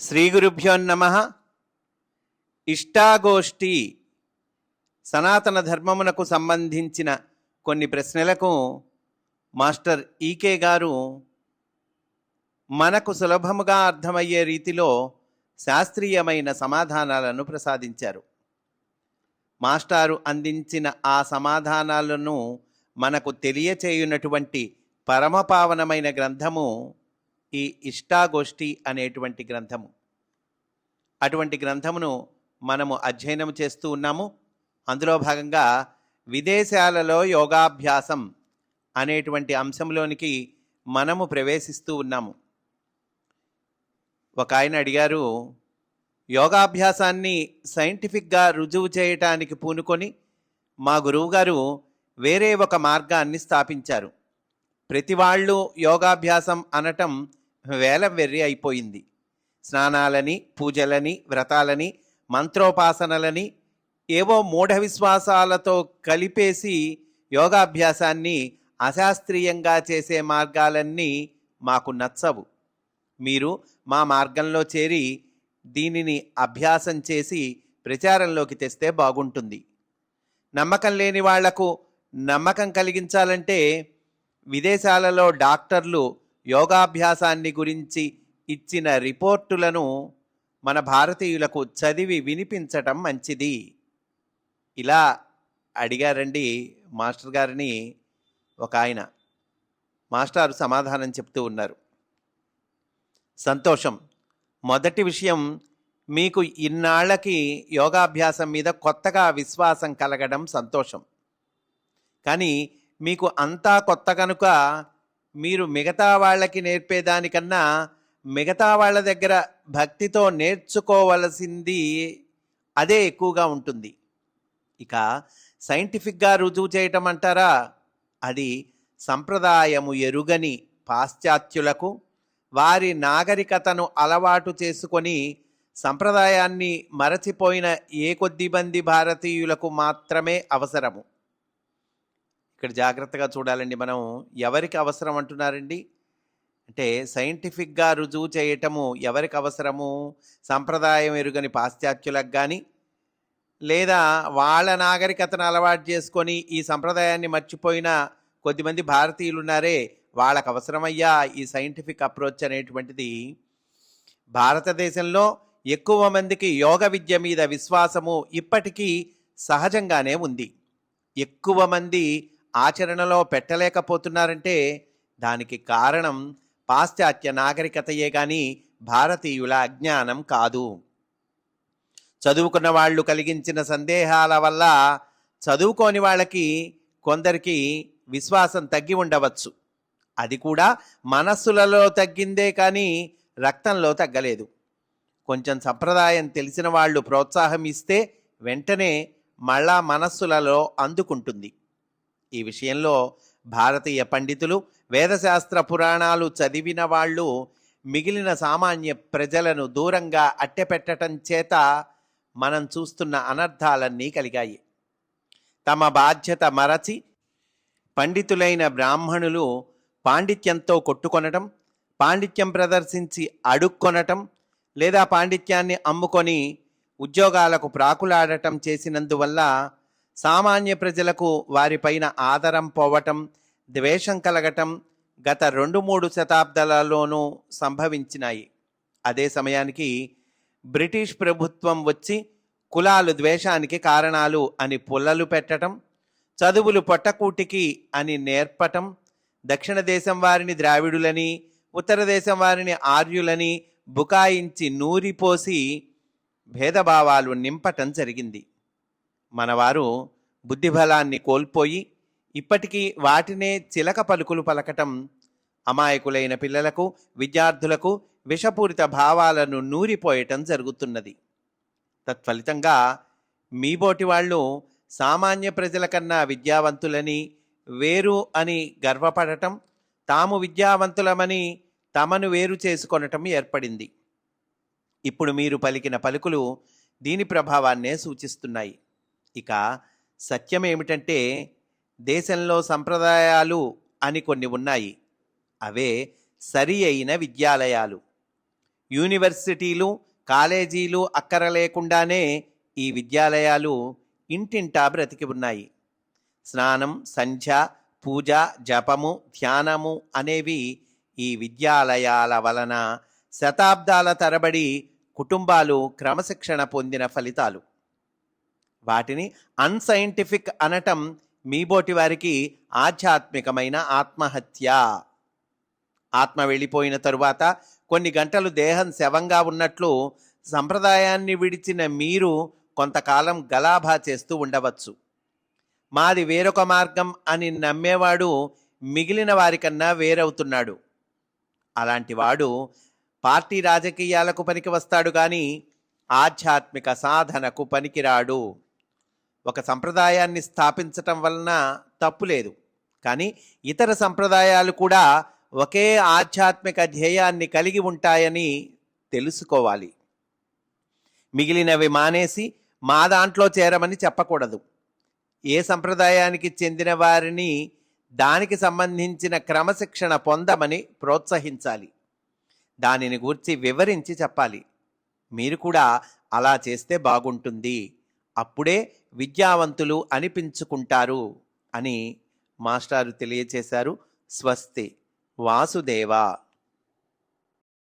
శ్రీ గురుభ్యో నమః. ఇష్టాగోష్ఠి సనాతన ధర్మమునకు సంబంధించిన కొన్ని ప్రశ్నలకు మాస్టర్ ఈకే గారు మనకు సులభముగా అర్థమయ్యే రీతిలో శాస్త్రీయమైన సమాధానాలను ప్రసాదించారు. మాస్టారు అందించిన ఆ సమాధానాలను మనకు తెలియచేయునటువంటి పరమపావనమైన గ్రంథము ఈ ఇష్టాగోష్ఠి అనేటువంటి గ్రంథము. అటువంటి గ్రంథమును మనము అధ్యయనం చేస్తూ ఉన్నాము. అందులో భాగంగా విదేశాలలో యోగాభ్యాసం అనేటువంటి అంశంలోనికి మనము ప్రవేశిస్తూ ఉన్నాము. ఒక ఆయన అడిగారు, యోగాభ్యాసాన్ని సైంటిఫిక్గా రుజువు చేయటానికి పూనుకొని మా గురువుగారు వేరే ఒక మార్గాన్ని స్థాపించారు. ప్రతి వాళ్ళు యోగాభ్యాసం అనటం వేలం వెర్రి అయిపోయింది. స్నానాలని, పూజలని, వ్రతాలని, మంత్రోపాసనలని ఏవో మూఢ విశ్వాసాలతో కలిపేసి యోగాభ్యాసాన్ని అశాస్త్రీయంగా చేసే మార్గాలన్నీ మాకు నచ్చవు. మీరు మా మార్గంలో చేరి దీనిని అభ్యాసం చేసి ప్రచారంలోకి తెస్తే బాగుంటుంది. నమ్మకం లేని వాళ్లకు నమ్మకం కలిగించాలంటే విదేశాలలో డాక్టర్లు యోగాభ్యాసాన్ని గురించి ఇచ్చిన రిపోర్టులను మన భారతీయులకు చదివి వినిపించటం మంచిది. ఇలా అడిగారండి మాస్టర్ గారిని ఒక ఆయన. మాస్టారు సమాధానం చెప్తూ ఉన్నారు. సంతోషం. మొదటి విషయం, మీకు ఇన్నాళ్ళకి యోగాభ్యాసం మీద కొత్తగా విశ్వాసం కలగడం సంతోషం. కానీ మీకు అంతా కొత్త కనుక మీరు మిగతా వాళ్ళకి నేర్పేదానికన్నా మిగతా వాళ్ళ దగ్గర భక్తితో నేర్చుకోవలసింది అదే ఎక్కువగా ఉంటుంది. ఇక సైంటిఫిక్గా రుజువు చేయటం అంటారా, అది సంప్రదాయము ఎరుగని పాశ్చాత్యులకు వారి నాగరికతను అలవాటు చేసుకొని సంప్రదాయాన్ని మరచిపోయిన ఏ కొద్ది మంది భారతీయులకు మాత్రమే అవసరము. ఇక్కడ జాగ్రత్తగా చూడాలండి. మనం ఎవరికి అవసరం అంటున్నారండి అంటే, సైంటిఫిక్గా రుజువు చేయటము ఎవరికి అవసరము? సంప్రదాయం ఎరుగని పాశ్చాత్యులకు కానీ, లేదా వాళ్ళ నాగరికతను అలవాటు చేసుకొని ఈ సంప్రదాయాన్ని మర్చిపోయిన కొద్దిమంది భారతీయులు ఉన్నారే, వాళ్ళకు అవసరమయ్యా ఈ సైంటిఫిక్ అప్రోచ్ అనేటువంటిది. భారతదేశంలో ఎక్కువ మందికి యోగ విద్య మీద విశ్వాసము ఇప్పటికీ సహజంగానే ఉంది. ఎక్కువ మంది ఆచరణలో పెట్టలేకపోతున్నారంటే దానికి కారణం పాశ్చాత్య నాగరికతయే కానీ భారతీయుల అజ్ఞానం కాదు. చదువుకున్న వాళ్ళు కలిగించిన సందేహాల వల్ల చదువుకోని వాళ్ళకి కొందరికి విశ్వాసం తగ్గి ఉండవచ్చు. అది కూడా మనస్సులలో తగ్గిందే కానీ రక్తంలో తగ్గలేదు. కొంచెం సంప్రదాయం తెలిసిన వాళ్ళు ప్రోత్సాహం ఇస్తే వెంటనే మళ్ళా మనస్సులలో అందుకుంటుంది. ఈ విషయంలో భారతీయ పండితులు, వేదశాస్త్ర పురాణాలు చదివిన వాళ్ళు మిగిలిన సామాన్య ప్రజలను దూరంగా అట్టెపెట్టడం చేత మనం చూస్తున్న అనర్థాలన్నీ కలిగాయి. తమ బాధ్యత మరచి పండితులైన బ్రాహ్మణులు పాండిత్యంతో కొట్టుకొనటం, పాండిత్యం ప్రదర్శించి అడుక్కొనటం, లేదా పాండిత్యాన్ని అమ్ముకొని ఉద్యోగాలకు ప్రాకులాడటం చేసినందువల్ల సామాన్య ప్రజలకు వారిపైన ఆదరం పోవటం, ద్వేషం కలగటం గత 2-3 శతాబ్దాలలోనూ సంభవించినాయి. అదే సమయానికి బ్రిటిష్ ప్రభుత్వం వచ్చి కులాలు ద్వేషానికి కారణాలు అని పుల్లలు పెట్టడం, చదువులు పొట్టకూటికి అని నేర్పటం, దక్షిణ దేశం వారిని ద్రావిడులని, ఉత్తర దేశం వారిని ఆర్యులని బుకాయించి నూరిపోసి భేదభావాలు నింపటం జరిగింది. మనవారు బుద్ధిబలాన్ని కోల్పోయి ఇప్పటికీ వాటినే చిలక పలుకులు పలకటం, అమాయకులైన పిల్లలకు, విద్యార్థులకు విషపూరిత భావాలను నూరిపోయటం జరుగుతున్నది. తత్ఫలితంగా మీబోటి వాళ్ళు సామాన్య ప్రజల కన్నా విద్యావంతులని, వేరు అని గర్వపడటం, తాము విద్యావంతులమని తమను వేరు చేసుకొనటం ఏర్పడింది. ఇప్పుడు మీరు పలికిన పలుకులు దీని ప్రభావాన్నే సూచిస్తున్నాయి. ఇక సత్యం ఏమిటంటే, దేశంలో సంప్రదాయాలు అని కొన్ని ఉన్నాయి. అవే సరి అయిన విద్యాలయాలు. యూనివర్సిటీలు కాలేజీలు అక్కర లేకుండానే ఈ విద్యాలయాలు ఇంటింటా బ్రతికి ఉన్నాయి. స్నానం, సంధ్య, పూజ, జపము, ధ్యానము అనేవి ఈ విద్యాలయాల వలన శతాబ్దాల తరబడి కుటుంబాలు క్రమశిక్షణ పొందిన ఫలితాలు. వాటిని అన్సైంటిఫిక్ అనటం మీబోటి వారికి ఆధ్యాత్మికమైన ఆత్మహత్య. ఆత్మ వెళ్ళిపోయిన తరువాత కొన్ని గంటలు దేహం శవంగా ఉన్నట్లు సంప్రదాయాన్ని విడిచిన మీరు కొంతకాలం గలాభా చేస్తూ ఉండవచ్చు. మాది వేరొక మార్గం అని నమ్మేవాడు మిగిలిన వారికన్నా వేరవుతున్నాడు. అలాంటి వాడు పార్టీ రాజకీయాలకు పనికి వస్తాడు కానీ ఆధ్యాత్మిక సాధనకు పనికిరాడు. ఒక సంప్రదాయాన్ని స్థాపించటం వలన తప్పు లేదు, కానీ ఇతర సంప్రదాయాలు కూడా ఒకే ఆధ్యాత్మిక ధ్యేయాన్ని కలిగి ఉంటాయని తెలుసుకోవాలి. మిగిలినవి మానేసి మా దాంట్లో చేరమని చెప్పకూడదు. ఏ సంప్రదాయానికి చెందిన వారిని దానికి సంబంధించిన క్రమశిక్షణ పొందమని ప్రోత్సహించాలి. దానిని గూర్చి వివరించి చెప్పాలి. మీరు కూడా అలా చేస్తే బాగుంటుంది, అప్పుడే విద్యావంతులు అనిపించుకుంటారు అని మాస్టారు తెలియచేశారు. స్వస్తి. వాసుదేవ.